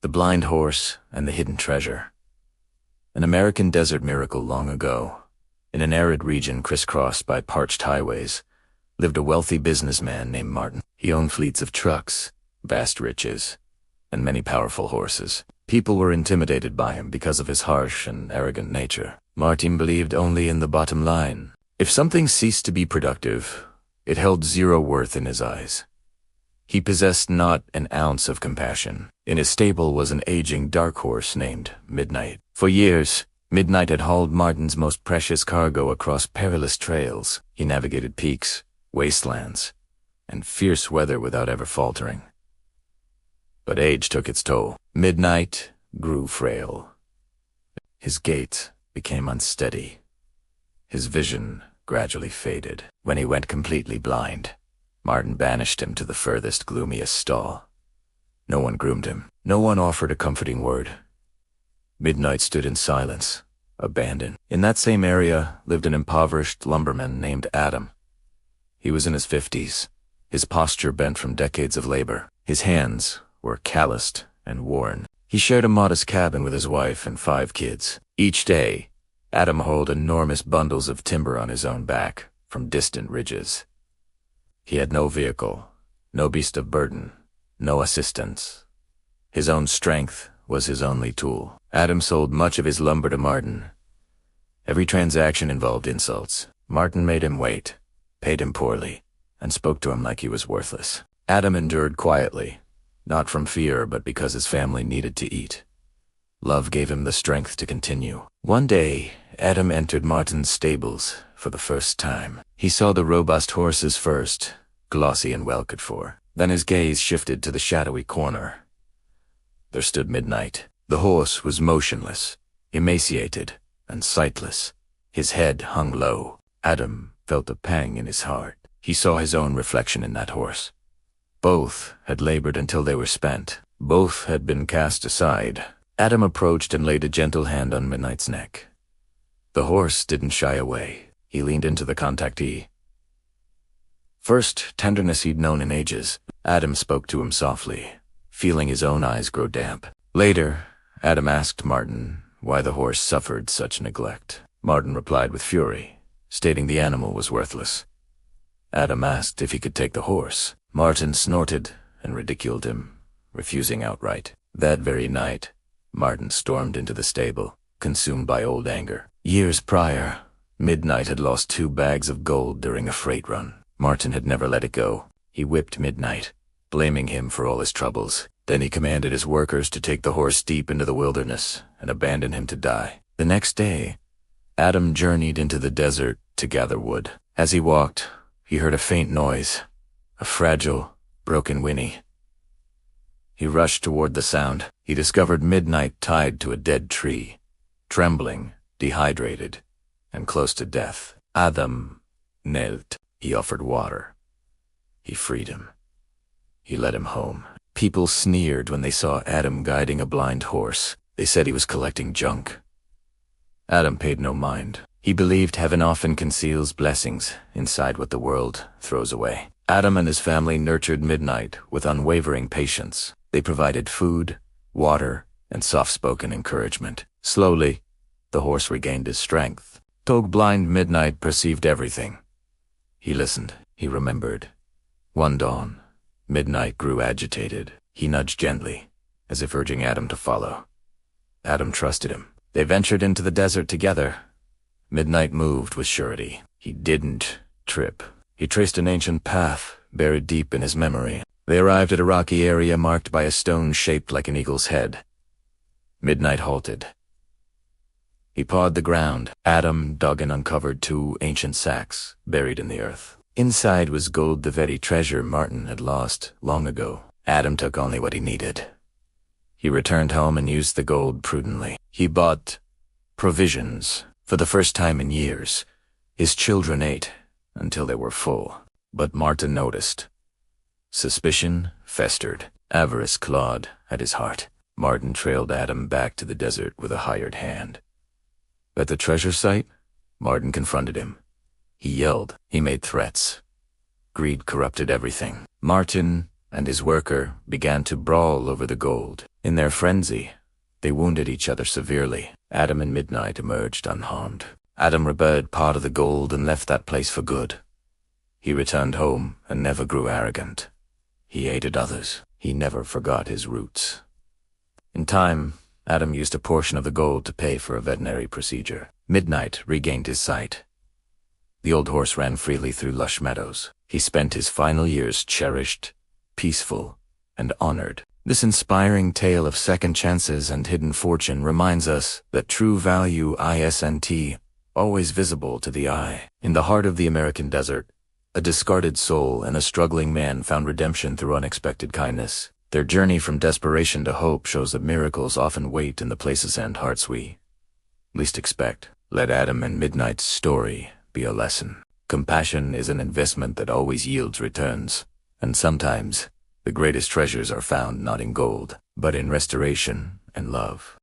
The Blind Horse and the Hidden Treasure. An American desert miracle long ago, in an arid region crisscrossed by parched highways, lived a wealthy businessman named Martin. He owned fleets of trucks, vast riches, and many powerful horses. People were intimidated by him because of his harsh and arrogant nature. Martin believed only in the bottom line. If something ceased to be productive, it held zero worth in his eyes. He possessed not an ounce of compassion. In his stable was an aging dark horse named Midnight. For years, Midnight had hauled Martin's most precious cargo across perilous trails. He navigated peaks, wastelands, and fierce weather without ever faltering. But age took its toll. Midnight grew frail. His gait became unsteady. His vision gradually faded. When he went completely blind, Martin banished him to the furthest, gloomiest stall. No one groomed him. No one offered a comforting word. Midnight stood in silence, abandoned. In that same area lived an impoverished lumberman named Adam. He was in his 50s, his posture bent from decades of labor. His hands were calloused and worn. He shared a modest cabin with his wife and 5 kids. Each day, Adam hauled enormous bundles of timber on his own back from distant ridges. He had no vehicle, no beast of burden, no assistance. His own strength was his only tool. Adam sold much of his lumber to Martin. Every transaction involved insults. Martin made him wait, paid him poorly, and spoke to him like he was worthless. Adam endured quietly, not from fear but because his family needed to eat. Love gave him the strength to continue. One day, Adam entered Martin's stables for the first time. He saw the robust horses first, glossy and well cared for. Then his gaze shifted to the shadowy corner. There stood Midnight. The horse was motionless, emaciated, and sightless. His head hung low. Adam felt a pang in his heart. He saw his own reflection in that horse. Both had labored until they were spent. Both had been cast aside. Adam approached and laid a gentle hand on Midnight's neck. The horse didn't shy away. He leaned into the contactee. First tenderness he'd known in ages, Adam spoke to him softly, feeling his own eyes grow damp. Later, Adam asked Martin why the horse suffered such neglect. Martin replied with fury, stating the animal was worthless. Adam asked if he could take the horse. Martin snorted and ridiculed him, refusing outright. That very night, Martin stormed into the stable, consumed by old anger. Years prior, Midnight had lost 2 bags of gold during a freight run. Martin had never let it go. He whipped Midnight, blaming him for all his troubles. Then he commanded his workers to take the horse deep into the wilderness and abandon him to die. The next day, Adam journeyed into the desert to gather wood. As he walked, he heard a faint noise, a fragile, broken whinny. He rushed toward the sound. He discovered Midnight tied to a dead tree, trembling, dehydrated, and close to death. Adam knelt. He offered water. He freed him. He led him home. People sneered when they saw Adam guiding a blind horse. They said he was collecting junk. Adam paid no mind. He believed heaven often conceals blessings inside what the world throws away. Adam and his family nurtured Midnight with unwavering patience. They provided food, water, and soft-spoken encouragement. Slowly, the horse regained his strength. Blind Midnight perceived everything. He listened. He remembered. One dawn, Midnight grew agitated. He nudged gently, as if urging Adam to follow. Adam trusted him. They ventured into the desert together. Midnight moved with surety. He didn't trip. He traced an ancient path buried deep in his memory. They arrived at a rocky area marked by a stone shaped like an eagle's head. Midnight halted. He pawed the ground. Adam dug and uncovered 2 ancient sacks buried in the earth. Inside was gold, the very treasure Martin had lost long ago. Adam took only what he needed. He returned home and used the gold prudently. He bought provisions. For the first time in years, his children ate until they were full. But Martin noticed. Suspicion festered. Avarice clawed at his heart. Martin trailed Adam back to the desert with a hired hand. At the treasure site, Martin confronted him. He yelled. He made threats. Greed corrupted everything. Martin and his worker began to brawl over the gold. In their frenzy, they wounded each other severely. Adam and Midnight emerged unharmed. Adam rebirred part of the gold and left that place for good. He returned home and never grew arrogant. He aided others. He never forgot his roots. In time, Adam used a portion of the gold to pay for a veterinary procedure. Midnight regained his sight. The old horse ran freely through lush meadows. He spent his final years cherished, peaceful, and honored. This inspiring tale of second chances and hidden fortune reminds us that true value isn't always visible to the eye. In the heart of the American desert, a discarded soul and a struggling man found redemption through unexpected kindness. Their journey from desperation to hope shows that miracles often wait in the places and hearts we least expect. Let Adam and Midnight's story be a lesson. Compassion is an investment that always yields returns, and sometimes the greatest treasures are found not in gold, but in restoration and love.